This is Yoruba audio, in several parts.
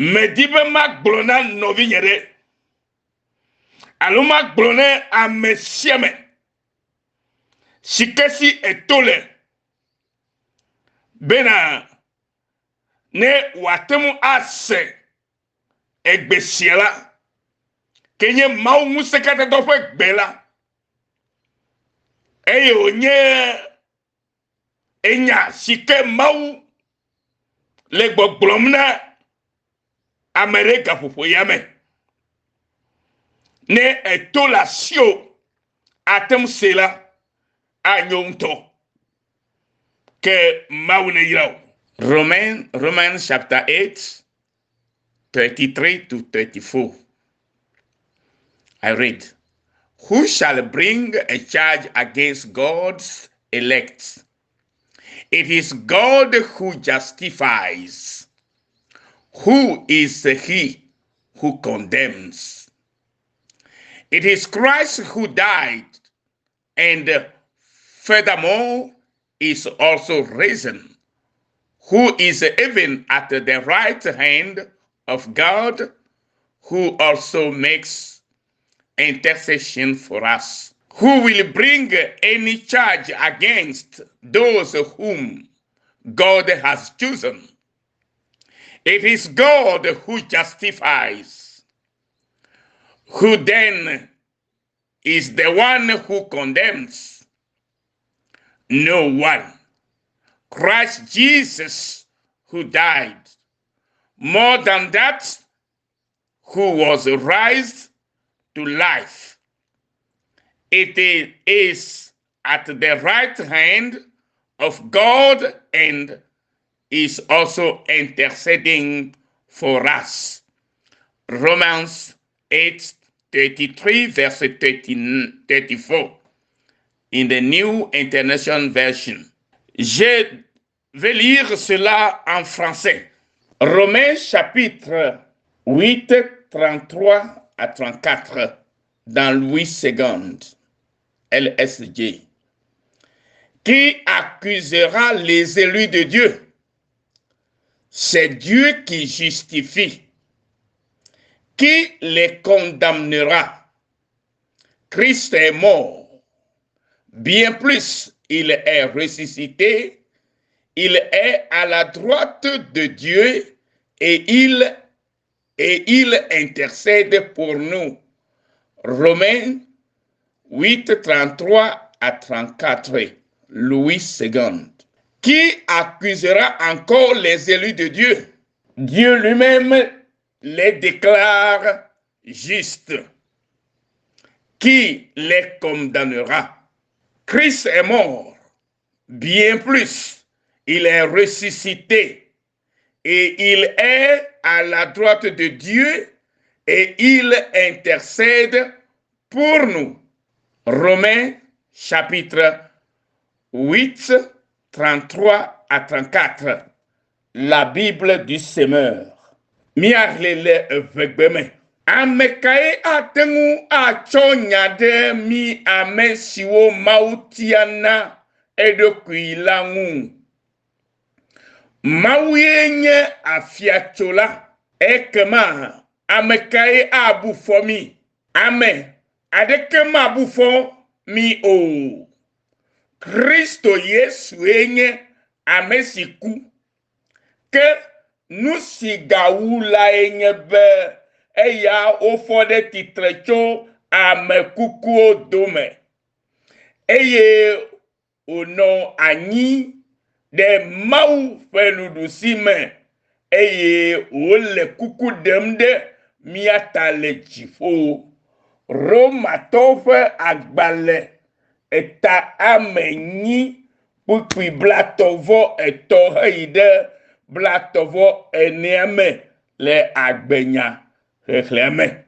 Medibe mak blona novi nyere. Alumak blone a mesieme. Sikesi etole. Bena ne watemu ase egbesiela. Kenye mau musekate dofe gbela. Eye onye enya sike mau le gbogblomna Amerika fufu yame. Ne etola sio atem sela anyonto ke maune yiraw. Romans chapter 8, 33 to 34. I read, who shall bring a charge against God's elect? It is God who justifies. Who is he who condemns? It is Christ who died and furthermore is also risen, who is even at the right hand of God, who also makes intercession for us. Who will bring any charge against those whom God has chosen? It is God who justifies. Who then is the one who condemns? No one. Christ Jesus, who died. More than that, who was raised to life. It is at the right hand of God and is also interceding for us. Romans 8, 33, verse 34. In the New International Version. Je vais lire cela en français. Romains chapitre 8, 33 à 34 dans Louis II, LSG. Qui accusera les élus de Dieu? C'est Dieu qui justifie. Qui les condamnera? Christ est mort. Bien plus, il est ressuscité. Il est à la droite de Dieu et il intercède pour nous. Romains 8, 33 à 34. Louis II. Qui accusera encore les élus de Dieu? Dieu lui-même les déclare justes. Qui les condamnera? Christ est mort. Bien plus, il est ressuscité. Et il est à la droite de Dieu et il intercède pour nous. Romains chapitre 8, 33 à 34. La Bible du Semeur. Miahlele vegbeme. Amekae atengu achonyade mi amesiwo mautiana edokwilangu. Mauyenye afiachola. Ekema amekae abufomi. Ame adekema abufo mi o. Kristo Yesu enye amesiku. Ke nusigaula enye be eya ofode titrecho amekuku odome. Eye ono anyi de mau fenudusime. Eye ole kuku demde miata le jifo. Roma tofe agbale. Eta amenyi pupi blatovo eto heide blatovo eneame le agbenya reclame.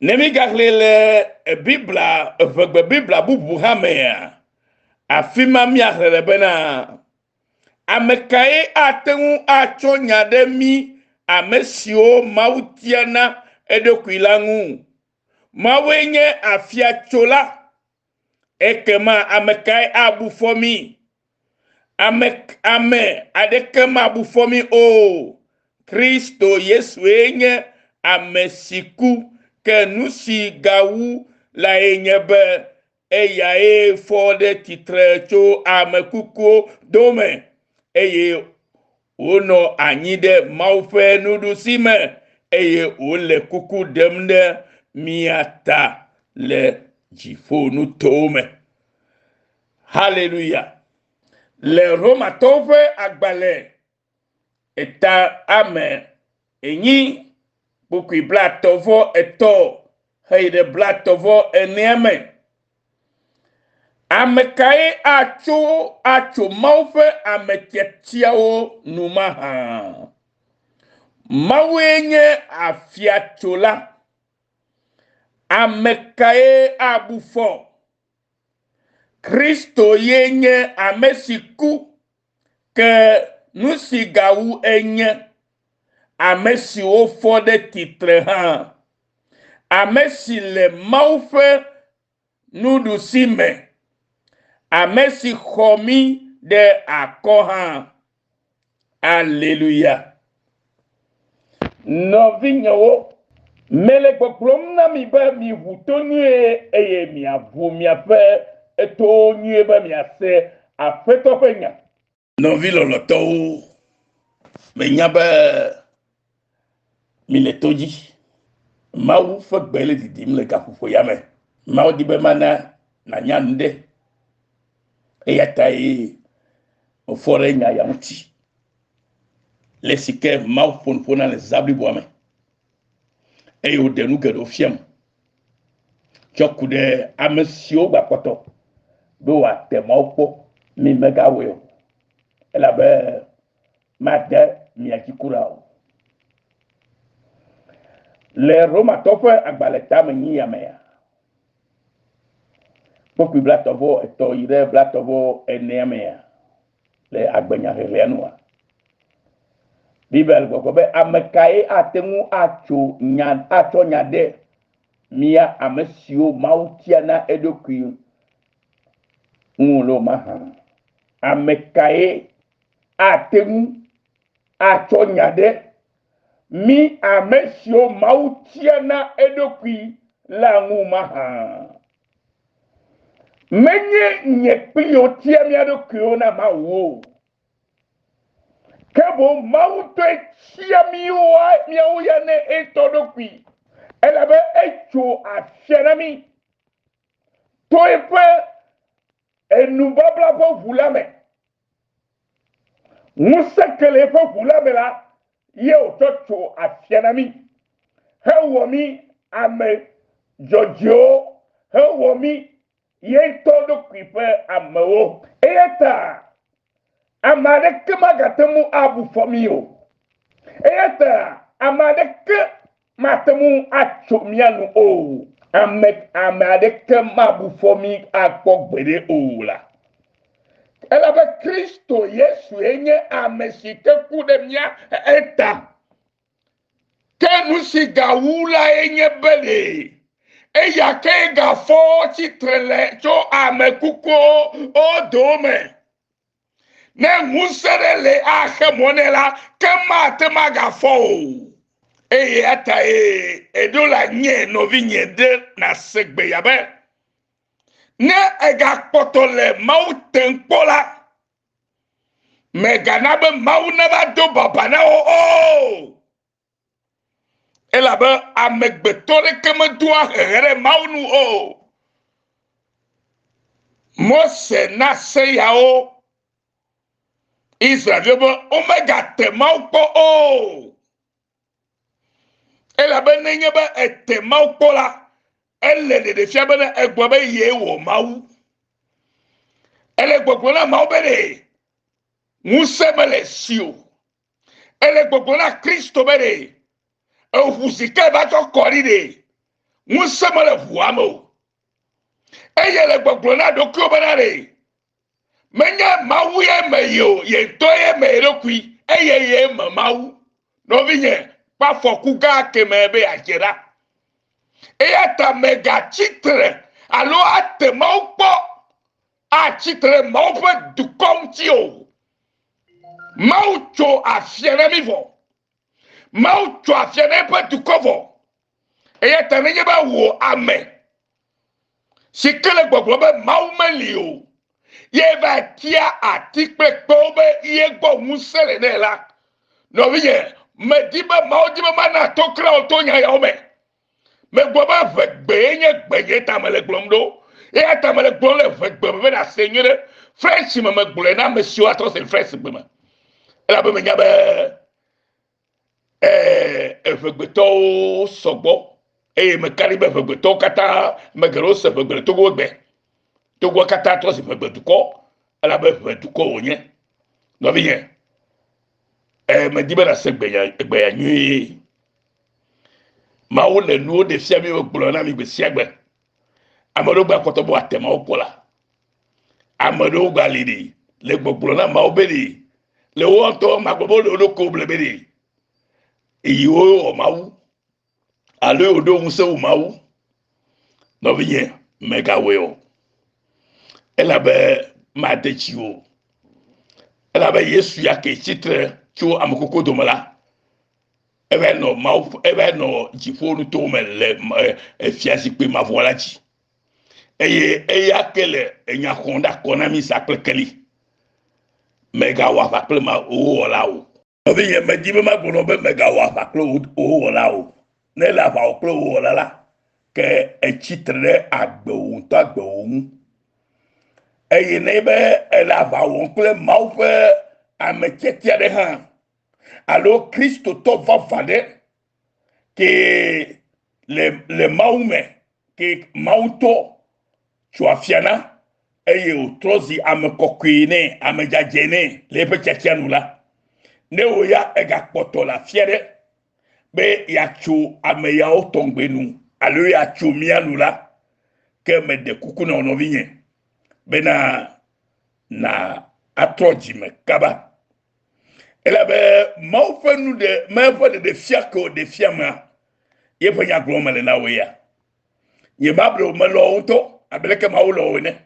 Nemi gagle le Bibla vegbe Bibla bubu hamea afima miahle bena amekae atengu achonya de mi amesio mautiana edokwilangu mawenye afiachola. Ekema amekai abufomi. Ame adekema abufomi o. Kristo Yesu enye amesiku ke nusi gawu la enyebe eya e fode titre cho amekuko dome eye ono anyide maufe nudusime eye ole kuku demde miata le jifonu tome. Hallelujah. Le romatofe agbale eta ame enyi bukui blatovo eto heide blatovo eniame amekae acho maufe ametiatiao numaha mawenye afiachola amekae abufo Kristo yenye amesiku ke nusigawu enye amesi ofo de titre ha amesi le maufe nudusime amesi khomi de akoha. Alléluia. Novinyo mele koklom na mi ba mi vutonu eye mi avu mi ape eto nyu ba mi ase afeto penya. Novilo loto me nyaba mi le toji ma wu fa gbele didim le gafufo yame ma odi be mana na nyande eyatai ofore nya ya muti lesike ma fon le zabli boame e o denu gedo fiam chokude amesio gbakoto do wa te ma opo mi mega we ela be mate mi akikura le Roma tope agbaleta me nyame ya poku blatovo eto ire blatovo eneme ya le agbenya relenua Bibel gobe amekae atemu acho nyade mia amesio mautia na edoku ngulo maha amekae atemu acho nyade mi amesio mautia na edoku la ngumaha menye nyepio tia mi adoku na mawo Kebo mauto chia miwa ya ne etodokwi. Elabe echo ashenami. Toepe enubabla po vulame. Musekele po vulame la ye otocho ashenami. Hewomi ame jojo. Hewomi ye todokwi pe amewo. Eyata amadeke magatemu abu fomio eyata amadeke matemu achomianu o amadeke mabu fomi akpogbede o la elabe Kristo Yesu enye amesike kudemia eta kenusi gawula enye bele eya ke gafo chitrele cho amekuko odome ne nguserele ahe monela kema temaga fo ata edola nye novinye de na segbe yabe ne ega potole mauten pola meganabe maunaba do babana o elabe amegbetore kemedua here maunu o Mose na se yao Israel omega tema ukpo o ela benenye be etema ukpo la ele de fia bena egbo be ye wo mawu ele gbogbo na mawu be de musemele sio ele gbogbo na Kristo be de ohusike ba to kori de musemele vuamo eyele gbogbo na dokio be na de Menya mawu ye meyo ye toye merokui ye mawu no vinye pa fokuga kemebe ajera eyata mega chitre alo ate maupo a chitre maupo du kontio maucho a fiere mivo mau tu afia na pa tu cover e ya tane ye ba wo amen si kele gbogbo be mau meli o ye ba kia atikpe ko be ye gbo mu sele ne la no wiye me di ba mau di ba na to kra o to nya ya o me gbo ba fe gbe nye gbe ye ta mele glomdo e ta mele glomdo fe gbe be na senyere fresh me gbo na me si o ato se fresh gbe ma ela be me nya be efegbeto sogbo me karibe efegbeto kata me gero se efegbeto go gbe to go kata to se efegbeto ko ala be efegbeto ko onye no bien me dibe na se gbe ya nyi ma wo le nu de fia mi gbo na mi gbe sia gbe amado gba koto bo atema opola amado gba lidi le gbo na ma obedi le wo to ma gbo lo ko blebedi iyo o mawu ale odo unse o mawu no bien mega weo elabe madechi o elabe yesu ya ke titre chu amukoko domala ebe no mawu ebe no jifonu to mele efiasi pe ma voilà ji eye eya kele enya konda konami saklekeli mega wa fakle ma o wala o obi ye me dibe ma gbono be mega wa fakle o wala o ne la va o klo o la ke e chitre agbe o to agbe o mu eye ne be e la va o kle ma o fe amechetia de han alo Christo to va vade ke le maume ke mauto chuafiana eye o trozi amekokwine amejajene le pechetia nula ne o ya ega poto la fiere be ya chu ameya o tongbenu alo ya chu mianu la ke me de kuku na ono vinye be na atroji me kaba ela be maufenu de mefo de fiako de fiama ye fanya gloma le na we ya ye babro me lo unto abeleke ma ulo ne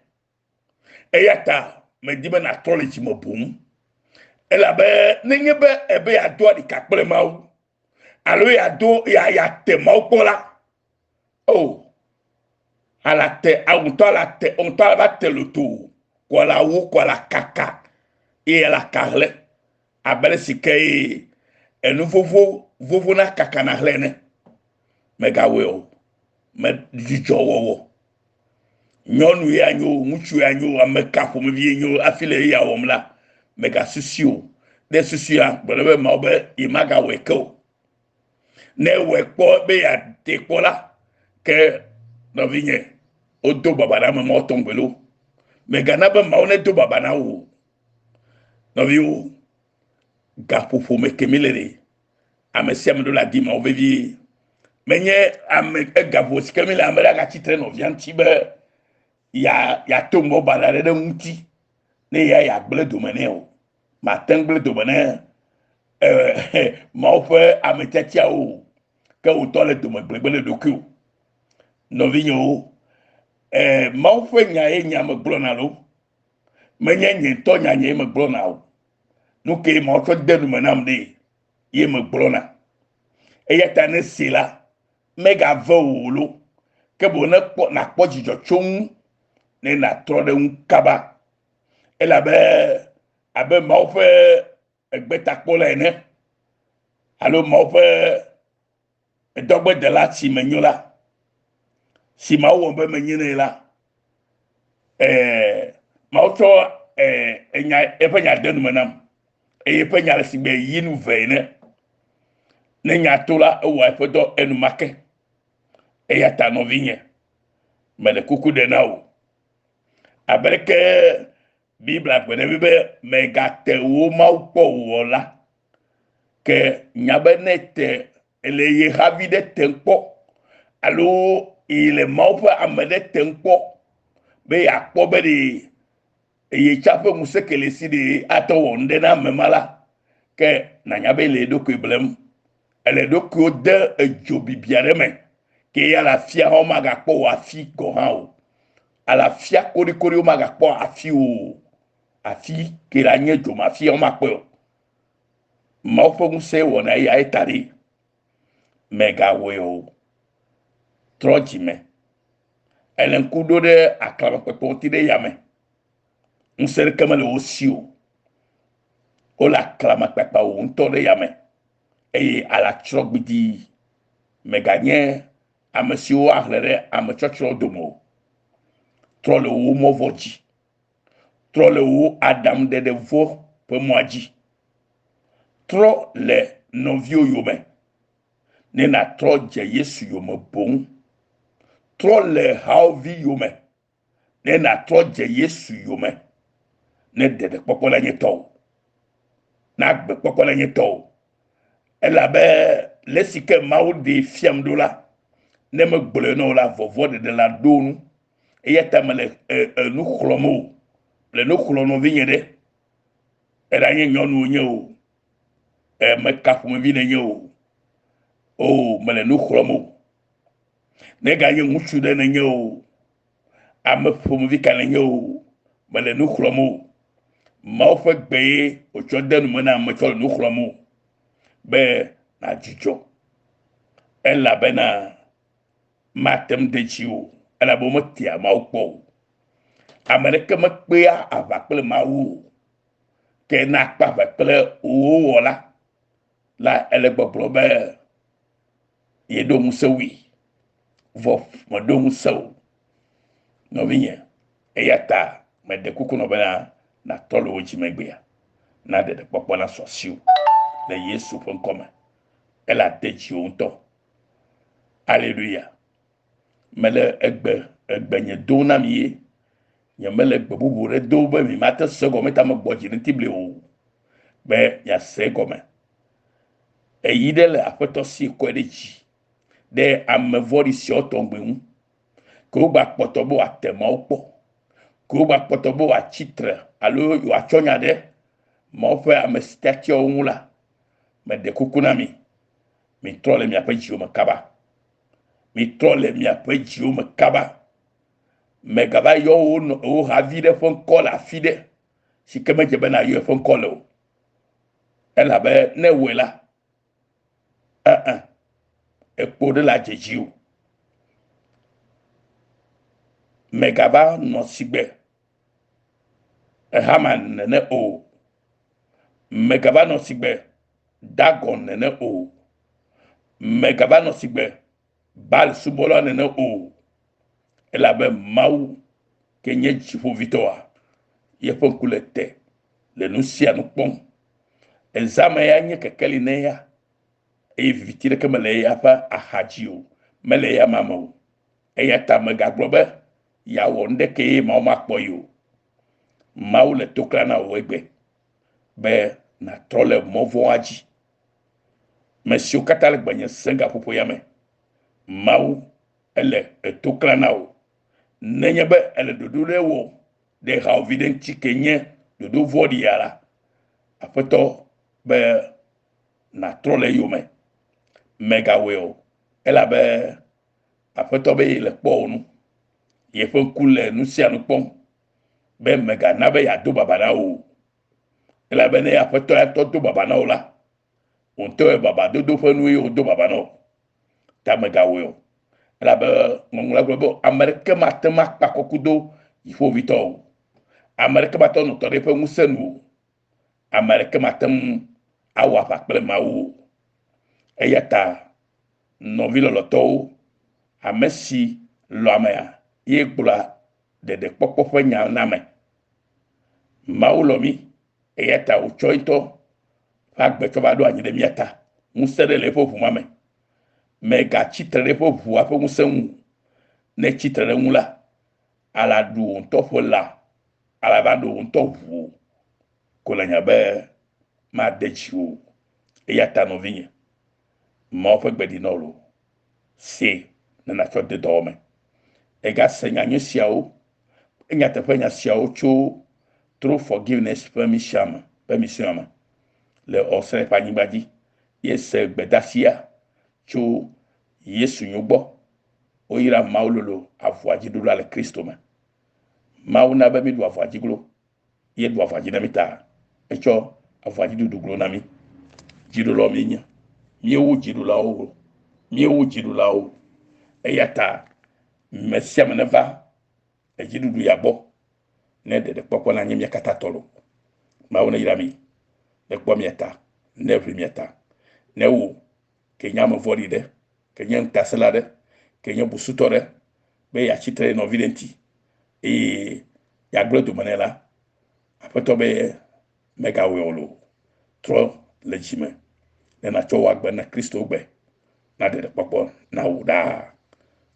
eyata me dibe na astrology mo bum ela be ninge be ebe ya do di kakple mawu alo ya do ya te maukola oh ala te on to ala te lutu kwa la wu kwa la kaka e la karle abele sikei enu vovo na kaka na hlene mega weo me dijo wowo nyonu ya nyo muchu ya nyo ameka fo me vie nyo afile ya womla mega susio de susia belebe ma obe imaga weko ne wekpo be ya tekola ke no vinye o do baba na mo tongbelo mega na be ma one do baba na wo no viu gapo fo me kemilere amesiam do la di ma obevi menye am gapo skemile amela ga titre no vianti be ya tombo balare de muti ne ya gble domene o ma tengle domene ma ofe amechacha o ke o tole domene gble doku no vinyo ma ofe nya me glona lo menye nye to nya me glona o no ke ma ofe de domene amde ye me glona eyata ne sila mega volo ke bo na po na po jijo chung ne na trode un kaba ela be abe ma ofe egbeta pola ene alo ma ofe dogbe de la si menyola si ma wo be menyine la ma oto enya epenya denu manam epenya si be yinu veine ne nya tola wo efodo enu make eyata no vinye mele kuku de nawo abereke bibla kwene bibe megate wo maupo wola ke nyabenete eleye havide tempo alo ile maupo amede tempo be yakpo be di eye chape musekele sidi ato wonde na memala ke na nyabe le doku iblem ele doku de ejobi biareme ke ya la fia ho magakpo wa fi ko ha o ala fia kori o magakpo afi o afi ke la nye jo ma fi o makpo ma fo mu se wona ya etari mega weo trojime elen kudo de aklama pepoti de yame unser kamale osio ola klama pepa o nto de yame ala trogbidi meganye amesio ahlere amechochro domo trole o movoji trole o adam de vo pe moaji tro le novio yome ne na tro je yesu yome bon tro le haovi yome ne na tro je yesu yome ne de popola nyeto na gbe popola nyeto ela be lesike mawo de fiam dola ne me gbole no la vovo de la donu e yeta mele nu khlomo le nu khlono vinyede era nye nyonu nye o me kafu me vine nye o mele nu khlomo ne ga nye muchu de nye o ame fo vi kan nye o mele nu khlomo ma fe gbe o chode nu na me chole nu khlomo be na jijo ela be na matem de chiwo ela bo motia ma ukpo amerika makpea avakple mawu ke na kpa vakple o wola la ele gbogbo be yedo musewi vo modo musew no vinye eyata me de kuku no bana na tolo oji megbea na de popo na sosiu le yesu fon koma ela techi onto hallelujah mele egbe nye dona mi ye mele gbe bubu re do be mi mate sego meta me gboji ni tible o be ya sego me eyide le apeto si ko edeji de amevori si otongbe mu ko gba potobo atema opo ko gba potobo a chitre alo yo achonya de mo fe amestaki onula me de kukuna mi trole mi apeji o makaba mi trole mi apeji o makaba me gaba yo o havide fon kola fide si keme je bana yo fon kolo ela be ne wela ekpo de la jejiu me gaba no sigbe haman ne o me gaba no sigbe dagon ne o me gaba no sigbe bal subolo ne o ela be mau kenye chifo vitoa ye fon kulete le nusia no pon examen ya nye kekeli ne ya evitire ke mele ya fa ahajio mele ya mamo eya ta mega globe ya wonde ke ma ma poyo mau le tokla na wegbe be na trole movo aji monsieur katale gbanye senga popo yame mau ele tokla na o nenye be ele dodule wo de ha evidenti kenye dodo vodi yara apeto be na trole yome mega weo ela be apeto be le ponu ye fon kule nusia no pon be mega na be ya do baba na o ela be ne apeto ya to do baba na o la onto e baba do fonu yo do baba no ta mega weo ela be ngongla globo amerika matema pakokudo ifo vito amerika bato no to refe musenu amerika matem awa pakple mawu eyata no vilo loto amesi lo amaya yegbula de popo fanya name maulomi eyata uchoito fagbe to bado anyide miata musere le fofu mame mega chitre fofu afo musenu ne chitre ngula ala du to fola ala bado to fu kolanya be ma dechiu eyata no vinye ma fa gbedi nolo se na cho de dome ega senya nyesiao enya te fanya siao cho through forgiveness permission le osre pani badi yes gbedasia cho yesu nyugbo oyira maulolo avuaji dulu ale kristo ma mauna be mi do avuaji glo ye do avuaji na mita echo avuaji dudu glo na mi jido lo mi nya mi ewu jido la o mieux jidu là-haut. Et yata, merci à meneva, et jidu du yabo, ne de poko na nyem yakata tolo. Ma wona yirami, de kwa miata, ne vri miata. Ne wu, ke nyama vori de, ke nyam tasela de, ke nyam busutore, be ya chitre no videnti. Et ya glo du manela, apoto be mega weolo, trop legime. Ne na cho wagbe na Kristo gbe. Na de poko na uda.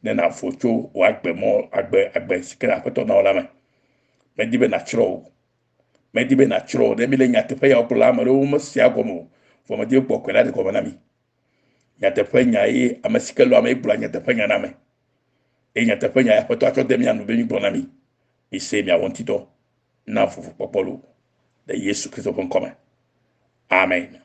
Ne na focho wagbe mo agbe sikira apoto na olame. Me dibe na chro. Me dibe na chro. Ne mi le nyate pe ya okula ma do mo sia gomo. Fo ma di poko na de ko na mi. Nyate pe nya yi amasikelo ama ibula nyate pe nya na me. E nyate pe nya apoto acho de mi anu be mi bona mi. Ise mi awon tito na fufu popolo de Yesu Kristo kon come. Amen.